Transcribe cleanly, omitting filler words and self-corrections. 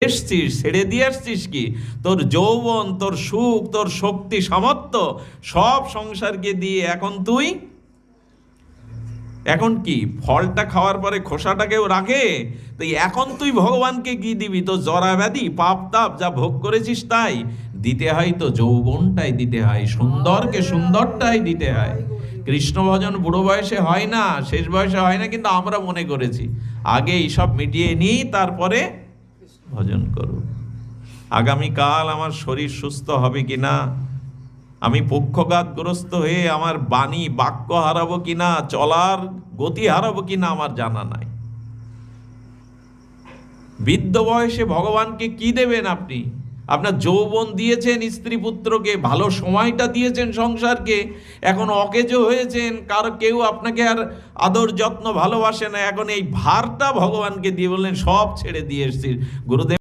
এসছিস, ছেড়ে দিয়ে আসছিস কি? তোর যৌবন, তোর সুখ, তোর শক্তি, সামর্থ্য সব সংসারকে দিয়ে এখন কি ফলটা খাওয়ার পরে খোসাটাকেও রাখে? তো এখন তুই ভগবানকে কি দিবি? তো জরা ব্যাধি, পাপ তাপ যা ভোগ করেছিস তাই দিতে হয়। তো যৌবনটাই দিতে হয়, সুন্দরকে সুন্দরটাই দিতে হয়। কৃষ্ণ ভজন বুড়ো বয়সে হয় না, শেষ বয়সে হয় না, কিন্তু আমরা মনে করেছি আগে এইসব মিটিয়ে নিই, তারপরে ভজন করব। আগামীকাল আমার শরীর সুস্থ হবে কিনা, আমি পক্ষঘাতগ্রস্ত হয়ে আমার বাণী বাক্য হারাবো কিনা, চলার গতি হারাবো কিনা আমার জানা নাই। বৃদ্ধ বয়সে ভগবানকে কি দেবেন আপনি? আপনার যৌবন দিয়েছেন স্ত্রী পুত্রকে, ভালো সময়টা দিয়েছেন সংসারকে, এখন অকেজো হয়েছেন, কেউ আপনাকে আর আদর যত্ন ভালোবাসে না। এখন এই ভারটা ভগবানকে দিয়ে বললেন সব ছেড়ে দিয়ে এসেছি গুরুদেব।